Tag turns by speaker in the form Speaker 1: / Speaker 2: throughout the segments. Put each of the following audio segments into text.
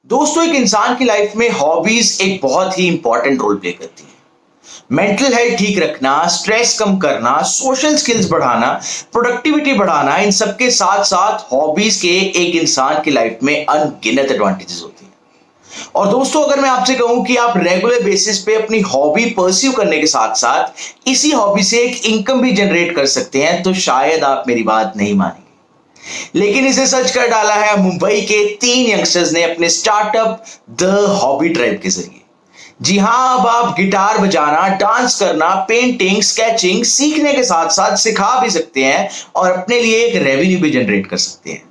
Speaker 1: दोस्तों, एक इंसान की लाइफ में हॉबीज एक बहुत ही इंपॉर्टेंट रोल प्ले करती है। मेंटल हेल्थ ठीक रखना, स्ट्रेस कम करना, सोशल स्किल्स बढ़ाना, प्रोडक्टिविटी बढ़ाना, इन सबके साथ साथ हॉबीज के एक इंसान की लाइफ में अनगिनत एडवांटेजेस होती हैं। और दोस्तों, अगर मैं आपसे कहूं कि आप रेगुलर बेसिस पे अपनी हॉबी परस्यू करने के साथ साथ इसी हॉबी से एक इनकम भी जनरेट कर सकते हैं, तो शायद आप मेरी बात नहीं मानेंगे। लेकिन इसे सच कर डाला है मुंबई के 3 यंगस्टर्स ने अपने स्टार्टअप द हॉबी ट्राइब के जरिए। जी हां, अब आप गिटार बजाना, डांस करना, पेंटिंग, स्केचिंग सीखने के साथ साथ सिखा भी सकते हैं और अपने लिए एक रेवेन्यू भी जनरेट कर सकते हैं।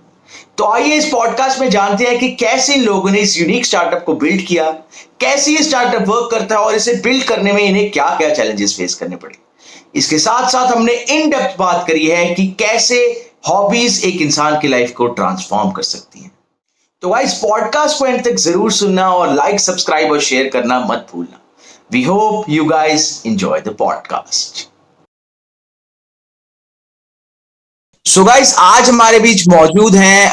Speaker 1: तो आइए इस पॉडकास्ट में जानते हैं कि कैसे इन लोगों ने इस यूनिक स्टार्टअप को बिल्ड किया, कैसे ये स्टार्टअप वर्क करता है और इसे बिल्ड करने में इन्हें क्या क्या चैलेंजेस फेस करने पड़े। इसके साथ साथ हमने इन डेप्थ बात करी है कि कैसे हॉबीज एक इंसान की लाइफ को ट्रांसफॉर्म कर सकती हैं। तो भाई, इस पॉडकास्ट को एंड तक जरूर सुनना और लाइक, सब्सक्राइब और शेयर करना मत भूलना। We hope you guys enjoy the podcast. So guys, आज हमारे बीच मौजूद हैं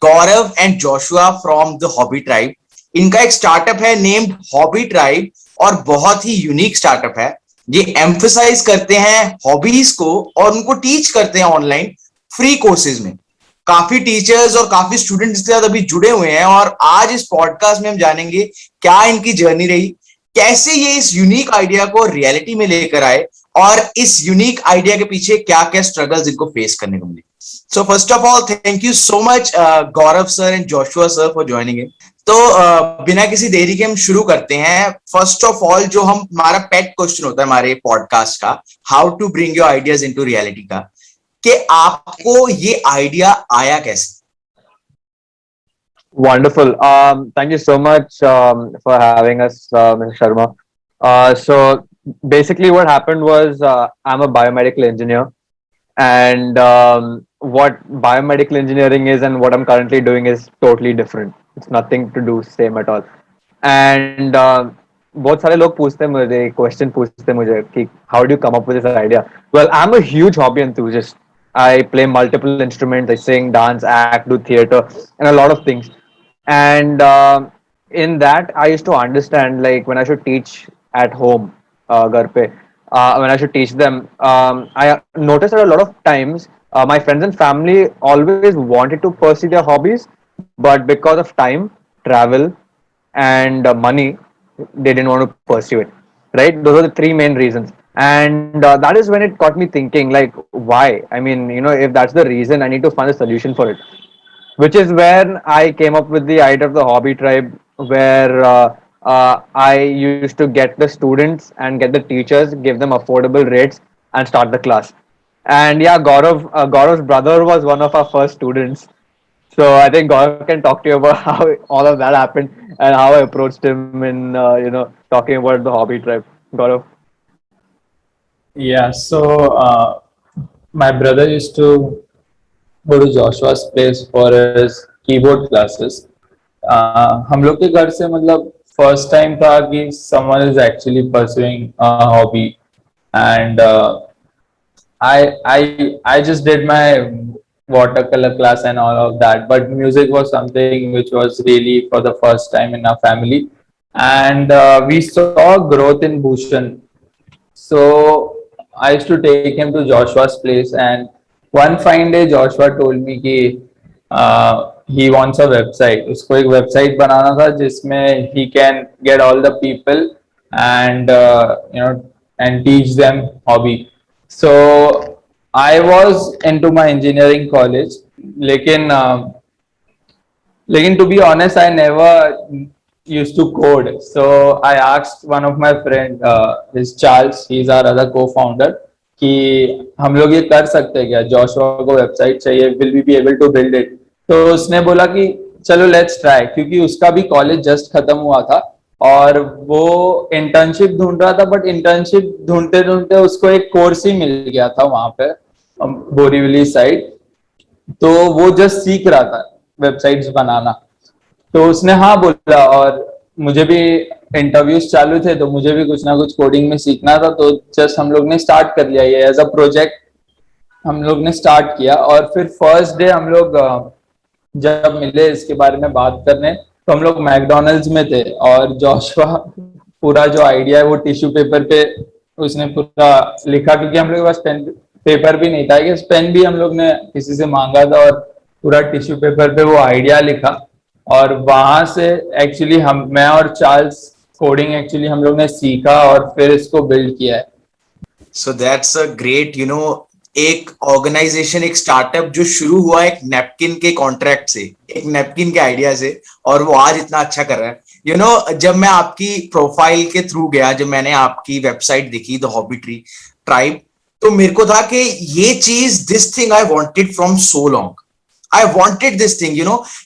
Speaker 1: Gaurav and Joshua from the Hobby Tribe. इनका एक स्टार्टअप है नेम्ड हॉबी ट्राइब और बहुत ही यूनिक स्टार्टअप है। ये एम्फसाइज करते हैं हॉबीज को और उनको टीच करते हैं ऑनलाइन फ्री कोर्सेज में। काफी टीचर्स और काफी स्टूडेंट्स इसके साथ अभी जुड़े हुए हैं और आज इस पॉडकास्ट में हम जानेंगे क्या इनकी जर्नी रही, कैसे ये इस यूनिक आइडिया को रियलिटी में लेकर आए और इस यूनिक आइडिया के पीछे क्या क्या स्ट्रगल्स इनको फेस करने को मिले। So first of all, thank you so much Gaurav sir and Joshua sir for joining इन। तो बिना किसी देरी के हम शुरू करते हैं। फर्स्ट ऑफ ऑल, जो हम हमारा पेट क्वेश्चन होता है हमारे पॉडकास्ट का, how to bring your ideas into reality का, कि आपको ये आइडिया आया कैसे?
Speaker 2: Wonderful. Thank you so much for having us, Mr. Sharma. So basically, what happened was I'm a biomedical engineer, and what biomedical engineering is and what I'm currently doing is totally different. It's nothing to do same at all. And बहुत सारे लोग पूछते हैं मुझे question पूछते हैं मुझे कि how do you come up with this idea? Well, I'm a huge hobby enthusiast. I play multiple instruments. I sing, dance, act, do theater, and a lot of things. And in that, I used to understand like when I should teach at home, घर पे, when I should teach them. I noticed that a lot of times my friends and family always wanted to pursue their hobbies, but because of time, travel, and money, they didn't want to pursue it. Right? Those are the three main reasons. And that is when it got me thinking, like, why? I mean, if that's the reason, I need to find a solution for it, which is when I came up with the idea of the hobby tribe, where I used to get the students and get the teachers, give them affordable rates, and start the class. And yeah, Gaurav's brother was one of our first students. So I think Gaurav can talk to you about how all of that happened and how I approached him in talking about the hobby tribe. Gaurav.
Speaker 3: Yeah, my brother used to go to Joshua's place for his keyboard classes. हम लोग के घर से मतलब first time था कि someone is actually pursuing a hobby, and I just did my watercolor class and all of that, but music was something which was really for the first time in our family, and we saw growth in Bhushan. So I used to take him to Joshua's place, and one fine day Joshua told me कि he wants a website. उसको एक website बनाना था जिसमें he can get all the people and and teach them hobby. So I was into my engineering college, लेकिन to be honest, I never used to code. So I asked one of my friend, his Charles, he's our other co-founder, कि हम लोग ये कर सकते हैं क्या, Joshua को वेबसाइट चाहिए, will we be able to build it? तो उसने बोला कि चलो लेट्स ट्राई, क्योंकि उसका भी कॉलेज जस्ट खत्म हुआ था और वो इंटर्नशिप ढूंढ रहा था, बट इंटर्नशिप ढूंढते ढूंढते उसको एक कोर्स ही मिल गया था वहां पे बोरीवली साइड। तो वो जस्ट सीख रहा था वेबसाइट्स बनाना। तो उसने हाँ बोला, और मुझे भी इंटरव्यूज चालू थे तो मुझे भी कुछ ना कुछ कोडिंग में सीखना था, तो जस्ट हम लोग ने स्टार्ट कर लिया ये एज अ प्रोजेक्ट। हम लोग ने स्टार्ट किया और फिर फर्स्ट डे हम लोग जब मिले इसके बारे में बात करने, तो हम लोग मैकडोनल्ड्स में थे और जोशुआ पूरा जो आइडिया है वो टिश्यू पेपर पे उसने पूरा लिखा, क्योंकि हम लोग के पास पेन पेपर भी नहीं था कि पेन भी हम लोग ने किसी से मांगा था, और पूरा टिश्यू पेपर पे वो आइडिया लिखा। और वहां से एक्चुअली हम मैं और चार्ल्स कोडिंग एक्चुअली हम लोग ने सीखा और फिर इसको बिल्ड किया है।
Speaker 1: सो दैट्स अ ग्रेट एक ऑर्गेनाइजेशन, एक स्टार्टअप जो शुरू हुआ एक नैपकिन के कॉन्ट्रैक्ट से, एक नैपकिन के आइडिया से, और वो आज इतना अच्छा कर रहा है। जब मैं आपकी प्रोफाइल के थ्रू गया, जब मैंने आपकी वेबसाइट देखी द हॉबी ट्री ट्राइब, तो मेरे को था कि ये चीज, this thing I wanted from so long, I wanted this thing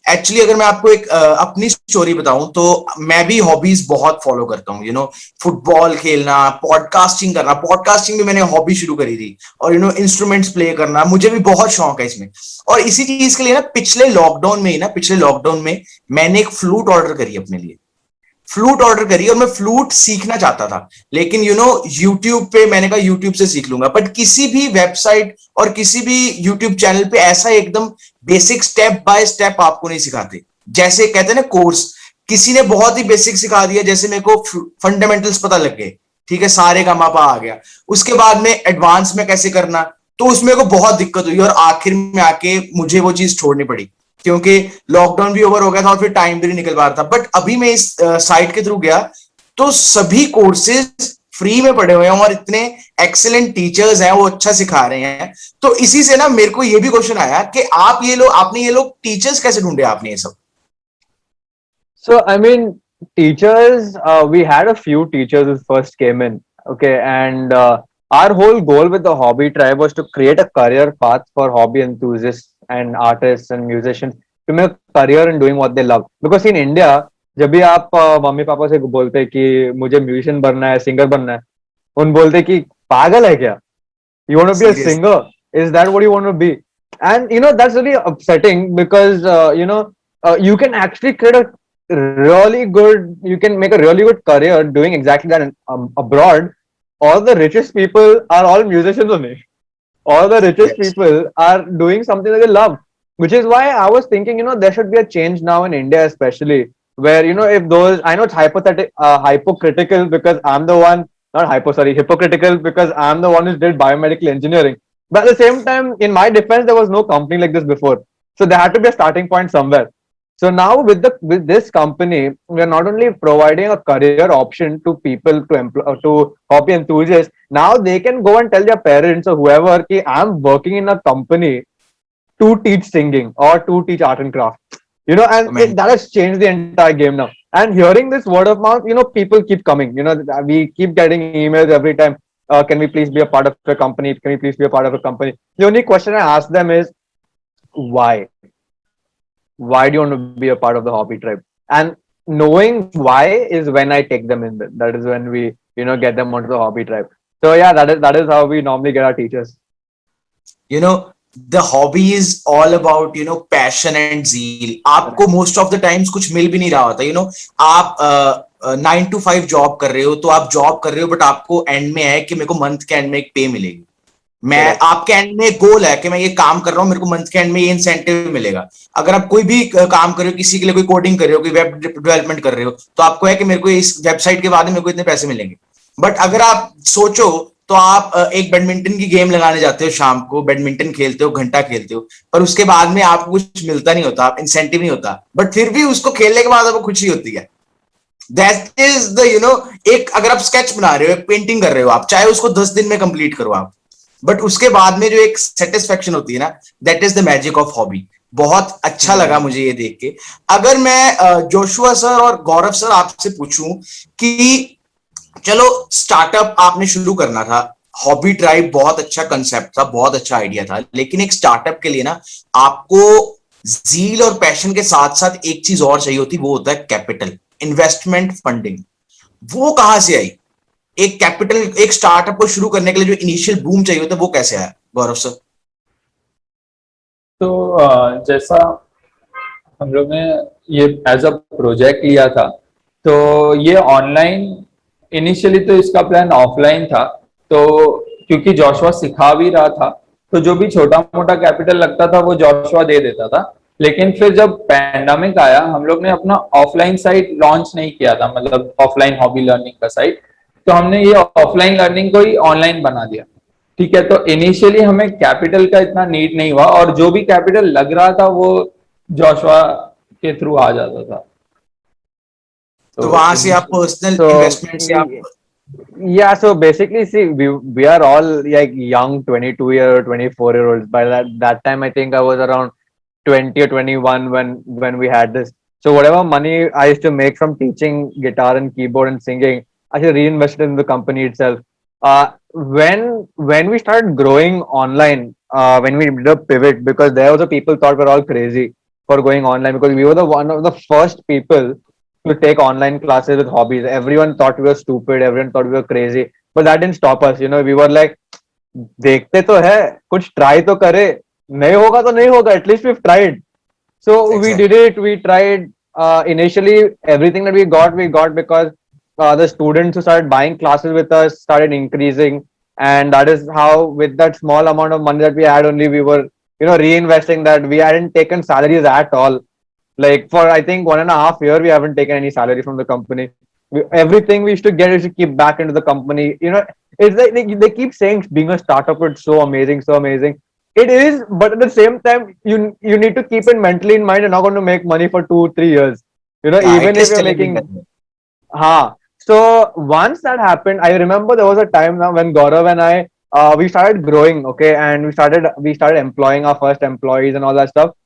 Speaker 1: actually. अगर मैं आपको एक अपनी स्टोरी बताऊं तो मैं भी हॉबीज बहुत फॉलो करता हूँ, फुटबॉल खेलना, पॉडकास्टिंग करना। पॉडकास्टिंग भी मैंने हॉबी शुरू करी थी, और इंस्ट्रूमेंट्स प्ले करना मुझे भी बहुत शौक है इसमें। और इसी चीज के लिए ना पिछले लॉकडाउन में मैंने एक फ्लूट ऑर्डर करी अपने लिए, और मैं फ्लूट सीखना चाहता था, लेकिन यूट्यूब पे मैंने कहा यूट्यूब से सीख लूंगा। बट किसी भी वेबसाइट और किसी भी यूट्यूब चैनल पे ऐसा एकदम बेसिक स्टेप बाय स्टेप आपको नहीं सिखाते। जैसे कहते हैं ना कोर्स, किसी ने बहुत ही बेसिक सिखा दिया, जैसे मेरे को फंडामेंटल्स पता लग गए, ठीक है, सारे का मापा आ गया, उसके बाद में एडवांस में कैसे करना, तो उसमें को बहुत दिक्कत हुई, और आखिर में आके मुझे वो चीज छोड़नी पड़ी, क्योंकि लॉकडाउन भी ओवर हो गया था और फिर टाइम भी नहीं निकल पा रहा था। बट अभी मैं इस साइट के थ्रू गया तो सभी कोर्सेज फ्री में पड़े हुए हैं, और इतने एक्सेलेंट टीचर्स हैं, वो अच्छा सिखा रहे हैं। तो इसी से ना मेरे को ये भी क्वेश्चन आया कि आपने ये लोग टीचर्स कैसे ढूंढे, आपने ये सब?
Speaker 2: So, I mean, teachers, we had a few teachers who first came in, okay, and our whole goal with the Hobby Tribe was to create a career path for hobby enthusiasts and artists and musicians to make a career in doing what they love. Because in India, जब भी आप mummy papa से बोलते हैं कि मुझे musician बनना है, सिंगर बनना है, उन बोलते कि पागल है क्या? You want to be a
Speaker 1: Serious.
Speaker 2: singer? Is that what you want to be? And that's really upsetting because you can actually create a you can make a really good career doing exactly that abroad. All the richest people are all musicians only. All the richest
Speaker 1: Yes.
Speaker 2: people are doing something that they love, which is why I was thinking, there should be a change now in India, especially where, if those, I know it's hypocritical because I'm the one, not hypocritical because I'm the one who did biomedical engineering. But at the same time, in my defense, there was no company like this before. So there had to be a starting point somewhere. So now with this company, we are not only providing a career option to people to hobby enthusiasts. Now they can go and tell their parents or whoever, "Ki I'm working in a company to teach singing or to teach art and craft." And that has changed the entire game now. And hearing this word of mouth, people keep coming. We keep getting emails every time. Can we please be a part of a company? Can we please be a part of a company? The only question I ask them is why? Why do you want to be a part of the Hobby Tribe? And knowing why is when I take them in. That is when we get them onto the Hobby Tribe. So yeah, that is how we normally get our teachers.
Speaker 1: The hobby is all about passion and zeal. आपको most of the times कुछ मिल भी नहीं रहा होता, आप 9 to 5 job कर रहे हो, तो आप जॉब कर रहे हो, बट आपको एंड में है कि मेरे को मंथ के एंड में एक पे मिलेगी। मैं आपके एंड में गोल है कि मैं ये काम कर रहा हूँ, मेरे को मंथ के एंड में ये इंसेंटिव मिलेगा। अगर आप कोई भी काम कर रहे हो, किसी के लिए कोई कोडिंग कर रहे हो, कोई वेब डेवलपमेंट कर रहे हो, तो आपको है कि मेरे को इस वेबसाइट के बाद में मेरे को इतने पैसे मिलेंगे। बट अगर आप सोचो तो आप एक बैडमिंटन की गेम लगाने जाते हो, शाम को बैडमिंटन खेलते हो, घंटा खेलते हो, पर उसके बाद में आपको कुछ मिलता नहीं होता, इंसेंटिव नहीं होता, बट फिर भी उसको खेलने के बाद आपको खुशी होती है। दैट इज द एक अगर आप स्केच बना रहे हो, एक पेंटिंग कर रहे हो, आप चाहे उसको 10 दिन में कंप्लीट करो आप, बट उसके बाद में जो एक सेटिस्फेक्शन होती है ना, that is the magic of hobby. बहुत अच्छा लगा मुझे ये देख के। अगर मैं जोशुआ सर और गौरव सर आपसे पूछूं कि चलो स्टार्टअप आपने शुरू करना था, हॉबी ट्राइब बहुत अच्छा कंसेप्ट था, बहुत अच्छा आइडिया था, लेकिन एक स्टार्टअप के लिए ना आपको जील और पैशन के साथ साथ एक चीज और चाहिए होती, वो होता है कैपिटल, इन्वेस्टमेंट, फंडिंग। वो कहां से आई? एक कैपिटल, एक स्टार्टअप को शुरू करने के लिए जो इनिशियल बूम चाहिए होता है, वो कैसे आया गौरव सर?
Speaker 3: तो जैसा हम लोग ने ये एज अ प्रोजेक्ट लिया था, तो ये ऑनलाइन, इनिशियली तो इसका प्लान ऑफलाइन था, तो क्योंकि जोशुआ सिखा भी रहा था, तो जो भी छोटा मोटा कैपिटल लगता था वो जोशुआ दे देता था, लेकिन फिर जब पैंडेमिक आया हम लोग ने अपना ऑफलाइन साइट लॉन्च नहीं किया था, मतलब ऑफलाइन हॉबी लर्निंग का साइट, तो हमने ये ऑफलाइन लर्निंग को ही ऑनलाइन बना दिया। ठीक है, तो इनिशियली हमें कैपिटल का इतना नीड नहीं हुआ, और जो भी कैपिटल लग रहा था वो जोशुआ के थ्रू आ जाता था।
Speaker 1: तो
Speaker 3: तो
Speaker 1: वहां से आप पर्सनल
Speaker 2: So
Speaker 1: इन्वेस्टमेंट से आप
Speaker 2: yeah, so basically, see, we are all like young 22-year or 24-year-olds. By that time, I think I was around 20 or 21 when we had this. So whatever money I used to make from teaching guitar and keyboard and singing, I should reinvest it in the company itself. When we started growing online, when we did a pivot, because there was a people thought we're all crazy for going online, because we were the one of the first people to take online classes with hobbies. Everyone thought we were stupid. Everyone thought we were crazy, but that didn't stop us. We were like, देखते तो है, कुछ try तो करे, नहीं होगा तो नहीं होगा, at least we've tried. So we did
Speaker 1: exactly.
Speaker 2: it. We tried. Initially, everything that we got because the students who started buying classes with us started increasing, and that is how, with that small amount of money that we had, only we were, reinvesting that. We hadn't taken salaries at all. Like for I think 1.5 years, we haven't taken any salary from the company. Everything we used to get, we should keep back into the company. It's like they keep saying being a startup is so amazing, so amazing. It is, but at the same time, you need to keep it mentally in mind. You're not going to make money for 2 3 years.
Speaker 1: Yeah,
Speaker 2: Even
Speaker 1: it
Speaker 2: if
Speaker 1: is
Speaker 2: you're
Speaker 1: challenging.
Speaker 2: making, so once that happened, I remember there was a time now when Gaurav and I, we started growing, okay, and we started employing our first employees and all that stuff.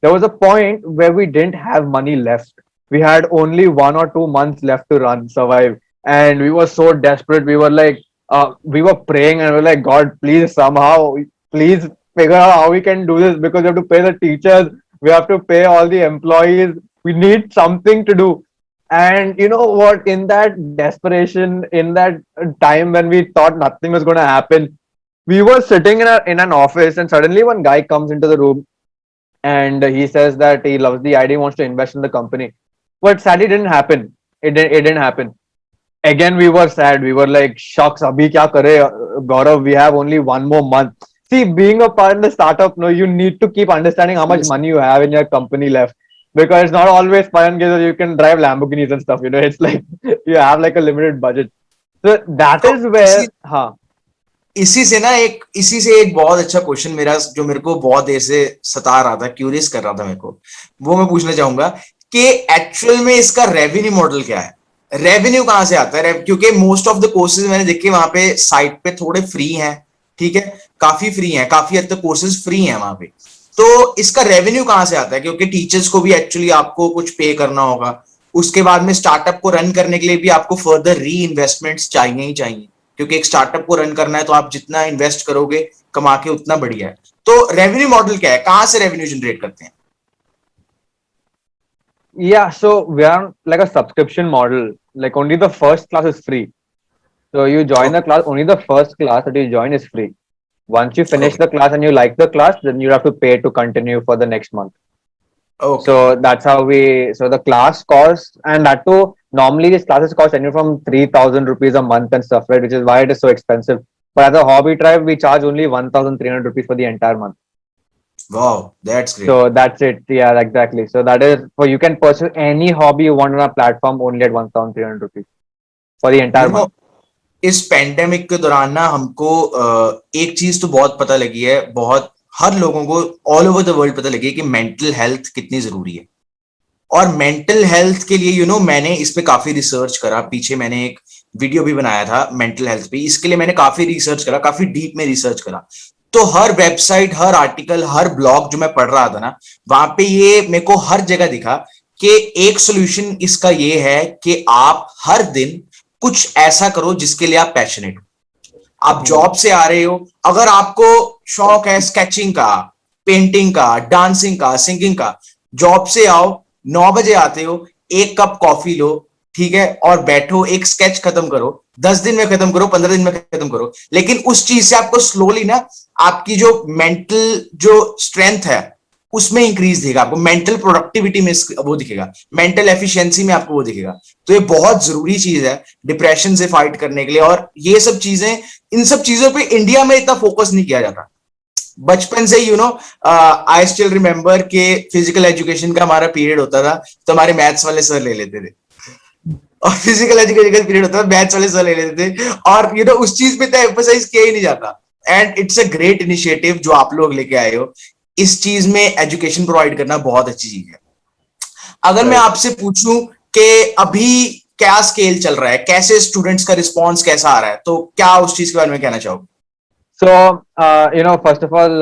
Speaker 2: There was a point where we didn't have money left. We had only 1 or 2 months left to survive, and we were so desperate. We were like, we were praying, and we were like, God, please somehow, please figure out how we can do this, because we have to pay the teachers, we have to pay all the employees. We need something to do. And you know what? In that desperation, in that time when we thought nothing was going to happen, we were sitting in an office, and suddenly one guy comes into the room, and he says that he loves the idea, wants to invest in the company. But sadly, it didn't happen. It didn't happen. Again, we were sad. We were like, shucks, abhi kya kare, Gaurav? We have only 1 more month. See, being a part in the startup, no, you need to keep understanding how much
Speaker 1: Yes.
Speaker 2: money you have in your company left. Because it's not always fun and games. You can drive Lamborghinis and stuff. It's like you have like a limited budget. So that
Speaker 1: तो
Speaker 2: is where, huh.
Speaker 1: इसी से एक बहुत अच्छा question मेरा जो मेरे को बहुत देर से सता रहा था, क्यूरियस कर रहा था मेरे को, वो मैं पूछना चाहूंगा कि एक्चुअल में इसका रेवेन्यू मॉडल क्या है? रेवेन्यू कहां से आता है? क्योंकि मोस्ट ऑफ द कोर्सेज मैंने देखे वहां पे साइट पे थोड़े फ्री हैं, ठीक है, काफी फ्री हैं, काफी हद तक कोर्सेज फ्री हैं वहां पे। तो इसका रेवेन्यू कहां से आता है? क्योंकि टीचर्स को भी एक्चुअली आपको कुछ पे करना होगा, उसके बाद में स्टार्टअप को रन करने के लिए भी आपको फर्दर री इन्वेस्टमेंट्स चाहिए ही चाहिए, क्योंकि एक स्टार्टअप को रन करना है तो आप जितना इन्वेस्ट करोगे कमा के उतना बढ़िया है। तो रेवेन्यू मॉडल क्या है? कहां से रेवेन्यू जनरेट करते हैं?
Speaker 2: Yeah, so we are like a subscription model. Like only the first class is free. So you join the
Speaker 1: okay,
Speaker 2: class, only the first class that you join is free. Once you finish
Speaker 1: okay,
Speaker 2: the class and you like the class, then you have to pay to continue for the next month.
Speaker 1: Okay,
Speaker 2: So that's how so the class costs, and that too, normally these classes cost anywhere from 3,000 rupees a month and stuff, right? Which is why it is so expensive. But as a hobby tribe, we charge only 1,300 rupees for the entire month.
Speaker 1: Wow, that's great.
Speaker 2: So that's it. Yeah, exactly. So that is for you can pursue any hobby you want on our platform only at 1,300 rupees for the entire
Speaker 1: you know,
Speaker 2: month.
Speaker 1: इस pandemic के दौरान ना हमको एक चीज तो बहुत पता लगी है, बहुत हर लोगों को ऑल ओवर द वर्ल्ड पता लगी है कि मेंटल हेल्थ कितनी जरूरी है। और मेंटल हेल्थ के लिए मैंने इस पे काफी रिसर्च करा, पीछे मैंने एक वीडियो भी बनाया था मेंटल हेल्थ पे, इसके लिए मैंने काफी रिसर्च करा, काफी डीप में रिसर्च करा। तो हर वेबसाइट, हर आर्टिकल, हर ब्लॉग जो मैं पढ़ रहा था ना, वहां पे ये मेरे को हर जगह दिखा कि एक सोल्यूशन इसका ये है कि आप हर दिन कुछ ऐसा करो जिसके लिए आप पैशनेट हो। आप जॉब से आ रहे हो, अगर आपको शौक है स्केचिंग का, पेंटिंग का, डांसिंग का, सिंगिंग का, जॉब से आओ, 9 बजे आते हो, एक कप कॉफी लो, ठीक है, और बैठो, एक स्केच खत्म करो, 10 दिन में खत्म करो, 15 दिन में खत्म करो, लेकिन उस चीज से आपको स्लोली ना आपकी जो मेंटल जो स्ट्रेंथ है उसमें इंक्रीज दिखेगा, आपको मेंटल प्रोडक्टिविटी में वो दिखेगा, मेंटल एफिशिएंसी में आपको वो दिखेगा। तो ये बहुत जरूरी चीज है डिप्रेशन से फाइट करने के लिए। और ये सब चीजें, इन सब चीजों पे इंडिया में इतना फोकस नहीं किया जाता। बचपन से आई स्टिल रिमेम्बर के फिजिकल एजुकेशन का हमारा पीरियड होता था तो हमारे मैथ्स वाले सर ले लेते थे, और फिजिकल एजुकेशन का पीरियड होता था मैथ्स वाले सर ले लेते थे, और उस चीज पे तो एम्फसाइज किया ही नहीं जाता। And it's a great initiative जो आप लोग लेके आए हो, इस चीज में एजुकेशन प्रोवाइड करना बहुत अच्छी चीज है। अगर मैं आपसे पूछूं कि अभी क्या स्केल चल रहा है, कैसे स्टूडेंट्स का रिस्पॉन्स कैसा आ रहा है, तो क्या उस चीज के बारे में कहना चाहोगे?
Speaker 2: So, first of all,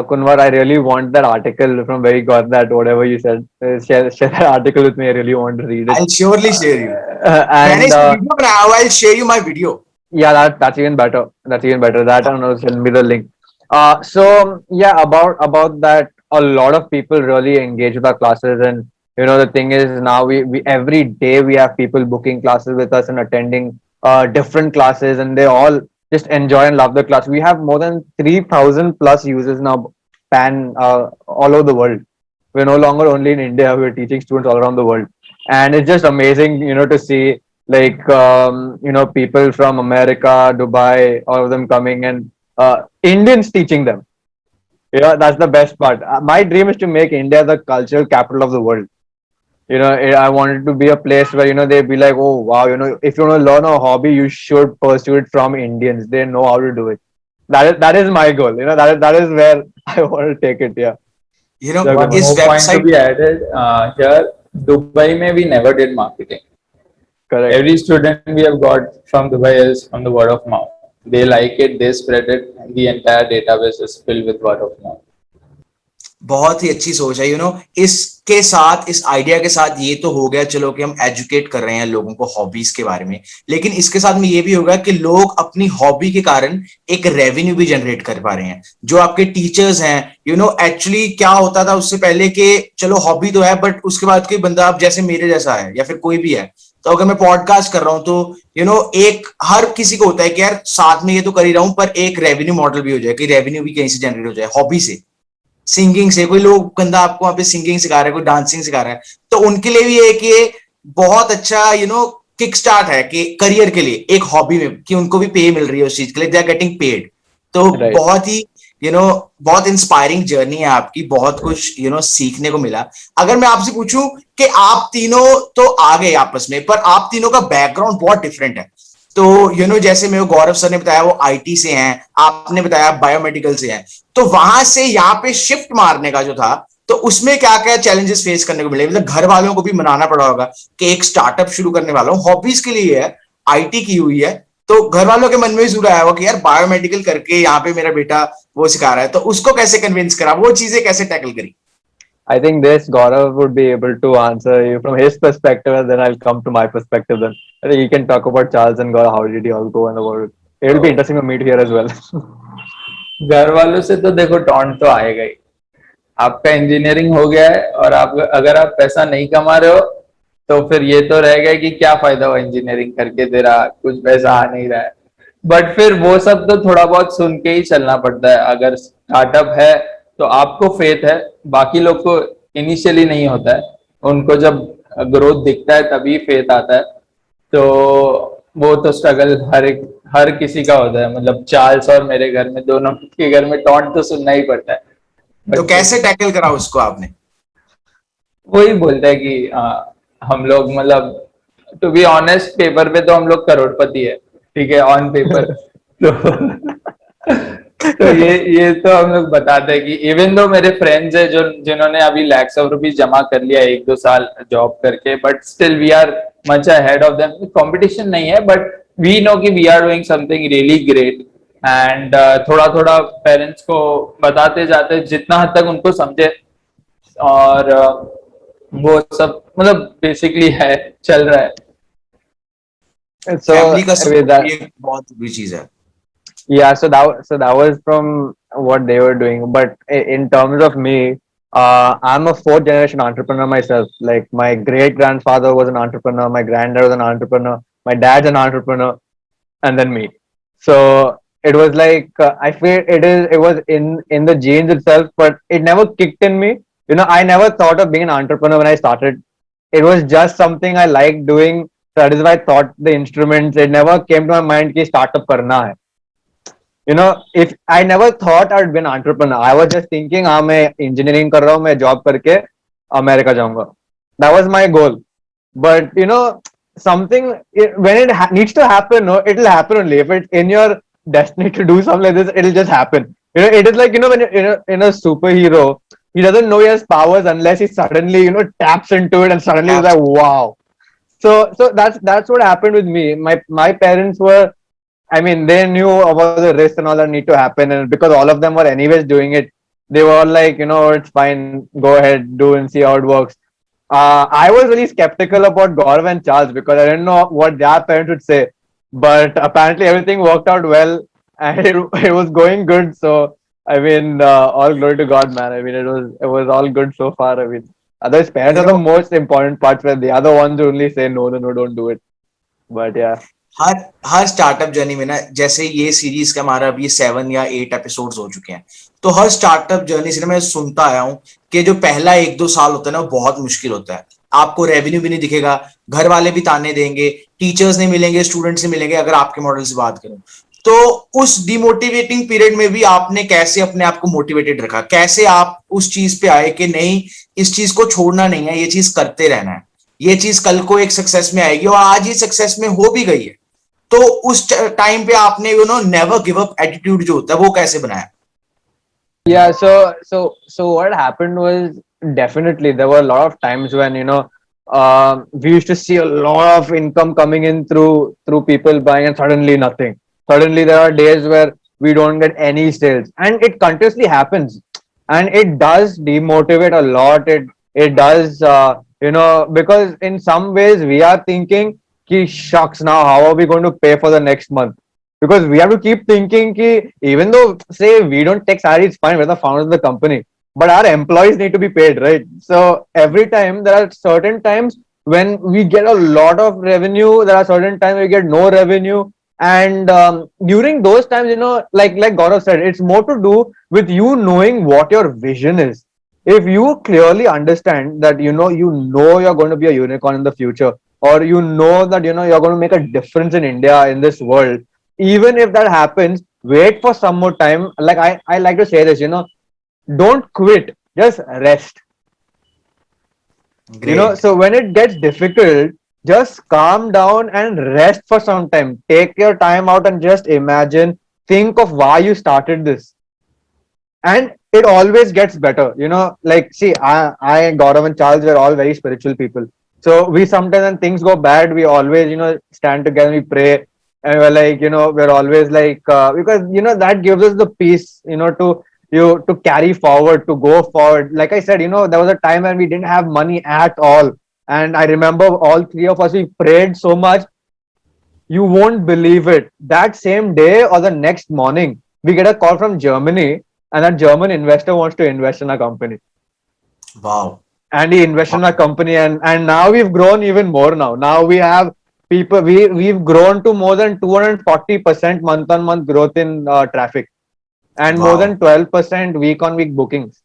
Speaker 2: Kunwar, I really want that article from where you got that, whatever you said. Share that article with me. I really want to read it.
Speaker 1: I'll surely share you. मैंने
Speaker 2: And
Speaker 1: इस video बनाया हुआ, I'll share you my video.
Speaker 2: yeah, that's even better. That's even better. That and also send me the link. Yeah, about that, a lot of people really engage with our classes, and the thing is now we every day we have people booking classes with us and attending different classes, and they all just enjoy and love the class. We have more than 3,000 plus users now, all over the world. We're no longer only in India. We're teaching students all around the world, and it's just amazing, to see like people from America, Dubai, all of them coming, and Indians teaching them. That's the best part. My dream is to make India the cultural capital of the world. I want it to be a place where they'd be like, oh wow, if you want to learn a hobby, you should pursue it from Indians. They know how to do it. That is my goal. That is where I want to take it. Yeah.
Speaker 3: One
Speaker 1: इस
Speaker 3: more point to
Speaker 1: website,
Speaker 3: be added here. Dubai में we never did marketing.
Speaker 2: Correct.
Speaker 3: Every student we have got from Dubai is from the word of mouth. They like it, they spread it, and the entire database is filled with word of mouth.
Speaker 1: बहुत ही अच्छी सोच है। इसके साथ, इस idea के साथ ये तो हो गया चलो कि हम एजुकेट कर रहे हैं लोगों को हॉबीज के बारे में, लेकिन इसके साथ में ये भी होगा कि लोग अपनी हॉबी के कारण एक रेवेन्यू भी जनरेट कर पा रहे हैं। जो आपके टीचर्स हैं, एक्चुअली क्या होता था उससे पहले कि चलो हॉबी तो है, बट उसके बाद कोई बंदा आप जैसे मेरे जैसा है या फिर कोई भी है, तो अगर मैं पॉडकास्ट कर रहा हूं तो एक हर किसी को होता है कि यार साथ में ये तो कर ही रहा हूं, पर एक रेवेन्यू मॉडल भी हो जाए, कि रेवेन्यू भी कहीं से जनरेट हो जाए हॉबी से, सिंगिंग से। कोई लोग बंदा आपको वहां पे सिंगिंग सिखा रहा है, कोई डांसिंग सिखा रहा है, तो उनके लिए भी ये कि ये बहुत अच्छा किक स्टार्ट है कि करियर के लिए एक हॉबी में, कि उनको भी पे मिल रही है उस चीज के लिए, दे आर गेटिंग पेड। तो
Speaker 2: Right.
Speaker 1: बहुत ही बहुत इंस्पायरिंग जर्नी है आपकी, बहुत कुछ सीखने को मिला। अगर मैं आपसे पूछूं कि आप तीनों तो आ गए आपस में, पर आप तीनों का बैकग्राउंड बहुत डिफरेंट है। तो जैसे मेरे गौरव सर ने बताया वो आईटी से हैं, आपने बताया बायोमेडिकल से हैं, तो वहां से यहाँ पे शिफ्ट मारने का जो था, तो उसमें क्या क्या चैलेंजेस फेस करने को मिले? मतलब घर वालों को भी मनाना पड़ा होगा कि एक स्टार्टअप शुरू करने वाला हूँ, हॉबीज के लिए है, आईटी की हुई है, तो घर वालों के मन में भी जरूर आया होगा कि यार बायोमेडिकल करके यहाँ पे मेरा बेटा वो सिखा रहा है, तो उसको कैसे कन्विंस करा, वो चीजें कैसे टैकल करी?
Speaker 2: I think this Gaurav would be able to answer you from his perspective, and then I'll come to my perspective. Then I think he can talk about Charles and Gaurav. How did you all go in the world? It will be interesting to meet here as well.
Speaker 3: घर वालों से तो देखो taunt तो आएगा ही। आपका engineering हो गया है और आप अगर आप पैसा नहीं कमा रहे हो तो फिर ये तो रह गया कि क्या फायदा हुआ इंजीनियरिंग करके, तेरा कुछ पैसा आ नहीं रहा है। बट फिर वो सब तो थोड़ा बहुत सुन के ही चलना पड़ता है। अगर स्टार्टअप है तो आपको फेथ है, बाकी लोग को इनिशियली नहीं होता है, उनको जब ग्रोथ दिखता है तभी फेथ आता है। तो वो तो स्ट्रगल हर किसी का होता है। मतलब चार्ल्स और मेरे घर में, दोनों के घर में टॉन्ट तो सुनना ही पड़ता है।
Speaker 1: तो
Speaker 3: But
Speaker 1: कैसे टैकल करा उसको आपने?
Speaker 3: वही बोलता है कि हम लोग मतलब टू बी ऑनेस्ट पेपर पे तो हम लोग करोड़पति है, ठीक है, ऑन पेपर। तो ये तो हम लोग बताते हैं कि इवन दो मेरे फ्रेंड्स है जो जिन्होंने अभी लैक्स ऑफ रुपीज जमा कर लिया 1-2 साल जॉब करके, but still we are much ahead of them. Competition नहीं है, बट वी नो कि we are doing something really great. And थोड़ा थोड़ा पेरेंट्स को बताते जाते जितना हद तक उनको समझे। और वो सब मतलब बेसिकली है, चल रहा है।
Speaker 2: So
Speaker 1: फैमिली का
Speaker 2: with
Speaker 1: सपोर्ट
Speaker 2: that,
Speaker 1: भी एक बहुत बड़ी चीज है।
Speaker 2: yeah. So that was from what they were doing. But in terms of me, I'm a fourth generation entrepreneur myself. Like my great grandfather was an entrepreneur, my granddad was an entrepreneur, my dad's an entrepreneur, and then me. So it was like I feel it was in the genes itself, but it never kicked in me. I never thought of being an entrepreneur when I started. It was just something I liked doing. So that is why I thought the instruments. It never came to my mind कि startup करना है. You know, if I never thought I'd be an entrepreneur, I was just thinking, हाँ मैं engineering कर रहा हूँ, मैं job करके अमेरिका जाऊंगा. That was my goal. But you know, something when it needs to happen, no, it'll happen only. If it's in your destiny to do something like this, it'll just happen. You know, it is like, you know, when you're in a superhero, he doesn't know he has powers unless he suddenly, you know, taps into it and suddenly he's like, wow. So that's what happened with me. My parents were, I mean, they knew about the risks and all that need to happen, and because all of them were anyways doing it, they were all like, you know, it's fine, go ahead, do and see how it works. I was really skeptical about Gaurav and Charles because I didn't know what their parents would say. But apparently everything worked out well and it was going good. So I mean, all glory to God, man. I mean, it was all good so far. I mean, otherwise parents
Speaker 1: You
Speaker 2: are the
Speaker 1: know,
Speaker 2: most important parts where the other ones only say no, no, no, don't do it. But yeah.
Speaker 1: Her her startup journey में ना, जैसे ये series का हमारा अभी 7 या 8 episodes हो चुके हैं, तो हर स्टार्टअप जर्नी से मैं सुनता आया हूँ कि जो पहला 1-2 साल होता है ना, वो बहुत मुश्किल होता है. आपको रेवेन्यू भी नहीं दिखेगा, घर वाले भी ताने देंगे, टीचर्स नहीं मिलेंगे, स्टूडेंट्स नहीं मिलेंगे, अगर आपके मॉडल से बात करूं. तो उस डिमोटिवेटिंग पीरियड में भी आपने कैसे अपने आप को मोटिवेटेड रखा, कैसे आप उस चीज पे आए कि नहीं, इस चीज को छोड़ना नहीं है, ये चीज करते रहना है, ये चीज कल को एक सक्सेस में आएगी, और आज ये सक्सेस में हो भी गई है. तो उस टाइम पे आपने नेवर गिव अप एटीट्यूड जो होता है वो कैसे बनाया?
Speaker 2: Yeah, so what happened was definitely there were a lot of times when, you know, we used to see a lot of income coming in through people buying, and suddenly nothing. Suddenly there are days where we don't get any sales, and it continuously happens, and it does demotivate a lot. It does, you know, because in some ways we are thinking, "Ki shucks, now how are we going to pay for the next month?" Because we have to keep thinking ki even though say we don't take salary, it's fine, we're the founders of the company, but our employees need to be paid, right? So every time there are certain times when we get a lot of revenue, there are certain times we get no revenue, and during those times, you know, like Gaurav said, it's more to do with you knowing what your vision is. If you clearly understand that, you know you're going to be a unicorn in the future, or you know that, you know, you're going to make a difference in India, in this world, even if that happens, wait for some more time. Like I like to say this, you know, don't quit, just rest. You know,
Speaker 1: great.
Speaker 2: so when it gets difficult, just calm down and rest for some time. Take your time out and just imagine, think of why you started this. And it always gets better. You know, like see, I Gaurav and Charles were all very spiritual people. So we sometimes when things go bad, we always, you know, stand together, we pray, and we're like, you know, we're always like, because you know that gives us the peace, you know, to carry forward, to go forward. Like I said, you know, there was a time when we didn't have money at all, and I remember all three of us, we prayed so much, you won't believe it. That same day or the next morning, we get a call from Germany, and that German investor wants to invest in our company.
Speaker 1: Wow.
Speaker 2: And he invested in our company, and now we've grown even more now. Now we have people, we've grown to more than 240% month on month growth in traffic, and more
Speaker 1: wow.
Speaker 2: than 12% week on week bookings.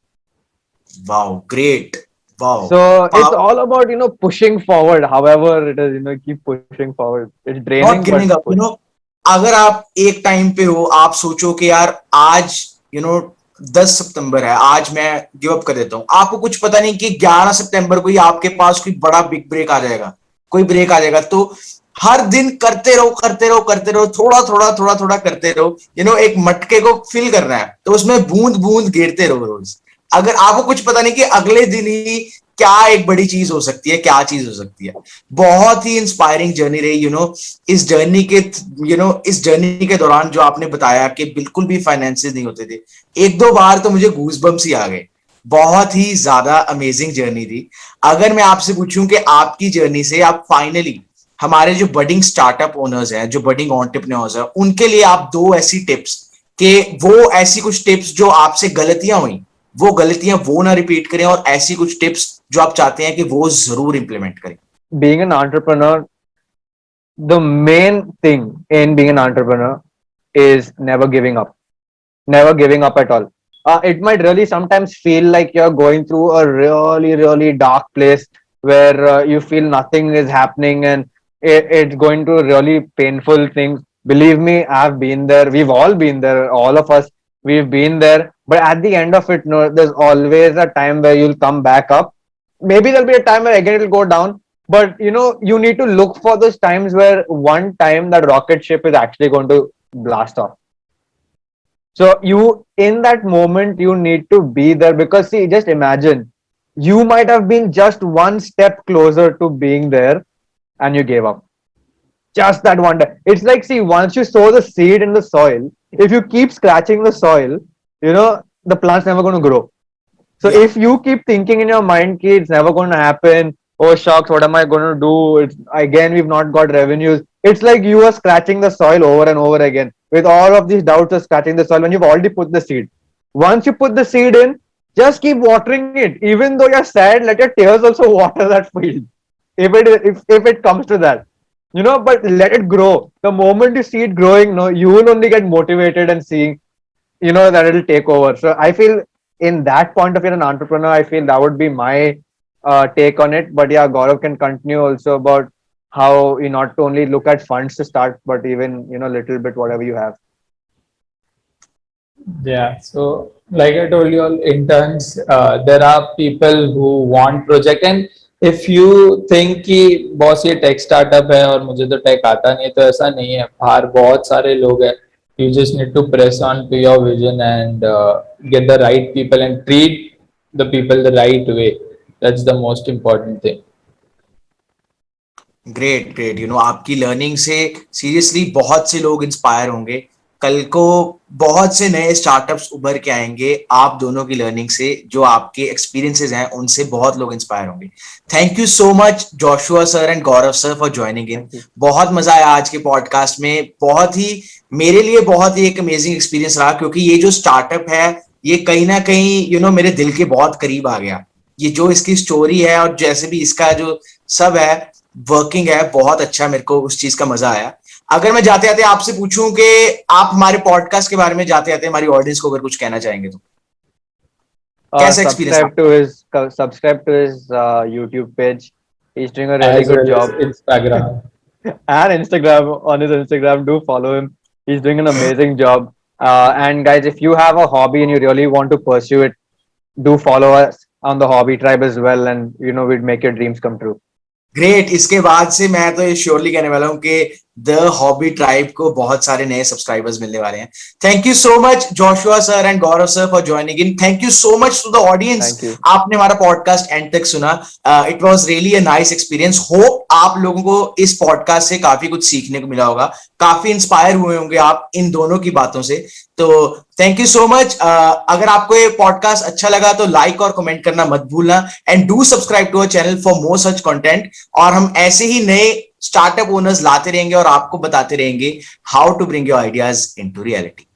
Speaker 1: Wow. Great. Wow.
Speaker 2: So it's all about, you know, pushing forward. However it is, you know, keep pushing forward. It's draining,
Speaker 1: not
Speaker 2: but
Speaker 1: giving up.
Speaker 2: push.
Speaker 1: अगर आप एक time पे हो, आप सोचो कि यार आज, यू नो 10 सितंबर है, आज मैं गिव अप कर देता हूं, आपको कुछ पता नहीं कि 11 सितंबर को ही आपके पास कोई बड़ा बिग ब्रेक आ जाएगा, कोई ब्रेक आ जाएगा. तो हर दिन करते रहो, करते रहो, करते रहो, थोड़ा थोड़ा थोड़ा थोड़ा करते रहो. एक मटके को फिल करना है, तो उसमें बूंद बूंद गिरते रहो रोज. अगर आपको कुछ पता नहीं कि अगले दिन ही क्या एक बड़ी चीज हो सकती है, क्या चीज हो सकती है. बहुत ही इंस्पायरिंग जर्नी रही. इस जर्नी के इस जर्नी के दौरान जो आपने बताया कि बिल्कुल भी फाइनेंसेस नहीं होते थे, 1-2 बार तो मुझे गूज बम्स ही आ गए. बहुत ही ज्यादा अमेजिंग जर्नी थी. अगर मैं आपसे पूछूं कि आपकी जर्नी से आप फाइनली हमारे जो बडिंग स्टार्टअप ओनर्स हैं, जो बडिंग एंटरप्रेन्योर्स हैं, उनके लिए आप दो ऐसी टिप्स, कि वो ऐसी कुछ टिप्स जो आपसे गलतियां हुई, वो गलतियां वो ना रिपीट करें, और ऐसी कुछ टिप्स जो आप चाहते हैं कि वो जरूर इंप्लीमेंट करें.
Speaker 2: Being an entrepreneur, the main thing in being an entrepreneur is never giving up. Never giving up at all. It might really sometimes feel like you're going through a really, really dark place where you feel nothing is happening, and it's going to really painful things. Believe me, I've been there. We've all been there. All of us, we've been there. But at the end of it, no, there's always a time where you'll come back up. Maybe there'll be a time where again it'll go down. But you need to look for those times where one time that rocket ship is actually going to blast off. So you, in that moment, you need to be there because see, just imagine you might have been just one step closer to being there and you gave up. Just that one day. It's like, see, once you sow the seed in the soil, if you keep scratching the soil, the plant's never going to grow. So
Speaker 1: Yeah.
Speaker 2: if you keep thinking in your mind, ki, it's never going to happen. Oh shucks, what am I going to do? It's again, we've not got revenues. It's like you are scratching the soil over and over again with all of these doubts of scratching the soil when you've already put the seed. Once you put the seed in, just keep watering it. Even though you're sad, let your tears also water that field. If it comes to that, but let it grow. The moment you see it growing, no, you will only get motivated and seeing, that it'll take over. So I feel in that point of view, an entrepreneur, I feel that would be my take on it. But yeah, Gaurav can continue also about how you not only look at funds to start, but even little bit whatever you have.
Speaker 3: Yeah, so like I told you, all interns, there are people who want project, and if you think कि boss ये tech startup है और मुझे तो take आता नहीं है, तो ऐसा नहीं है. बाहर बहुत सारे लोग हैं. You just need to press on to your vision and get the right people and treat the people the right way. That's the most important thing.
Speaker 1: Great great, आपकी लर्निंग से सीरियसली बहुत से लोग इंस्पायर होंगे. कल को बहुत से नए स्टार्टअप्स उभर के आएंगे आप दोनों की लर्निंग से. जो आपके एक्सपीरियंसेस हैं उनसे बहुत लोग इंस्पायर होंगे. Thank you so much Joshua sir and Gaurav sir for joining in.
Speaker 2: Thank you.
Speaker 1: बहुत मजा आया आज के पॉडकास्ट में. बहुत ही मेरे लिए बहुत ही एक अमेजिंग एक्सपीरियंस रहा, क्योंकि ये जो स्टार्टअप है ये कहीं ना कहीं मेरे दिल के बहुत करीब आ गया. ये जो इसकी स्टोरी है और जैसे भी इसका जो सब है वर्किंग है, बहुत अच्छा, मेरे को उस चीज का मजा आया. अगर मैं जाते आते आपसे पूछूं कि आप हमारे पॉडकास्ट के बारे में जाते आते हमारी ऑडियंस को अगर कुछ कहना चाहेंगे तो कैसा experience
Speaker 2: Subscribe to his YouTube page. He's doing a really
Speaker 3: As
Speaker 2: good
Speaker 3: well as
Speaker 2: job.
Speaker 3: Instagram.
Speaker 2: And Instagram, on his Instagram, do follow him. He's doing an amazing job. And guys, if you have a hobby and you really want to pursue it, do follow us on the Hobby Tribe as well, and we'd make your dreams come true.
Speaker 1: Great. इसके बाद से मैं तो ये surely कहने वाला हूं कि द हॉबी ट्राइब को बहुत सारे नए सब्सक्राइबर्स मिलने वाले हैं. Thank you so much Joshua sir and Gaurav sir for joining in. Thank you so much to the audience.
Speaker 2: Thank you.
Speaker 1: आपने हमारा पॉडकास्ट एंड तक सुना. It was really a nice experience. Hope आप लोगों को इस पॉडकास्ट से काफी कुछ सीखने को मिला होगा. काफी इंस्पायर हुए होंगे आप इन दोनों की बातों से. तो थैंक यू सो मच. अगर आपको ये पॉडकास्ट अच्छा लगा तो लाइक और कमेंट करना मत भूलना. And do subscribe to our channel for more such content. और हम ऐसे ही नए स्टार्टअप ओनर्स लाते रहेंगे और आपको बताते रहेंगे how to bring your ideas into reality.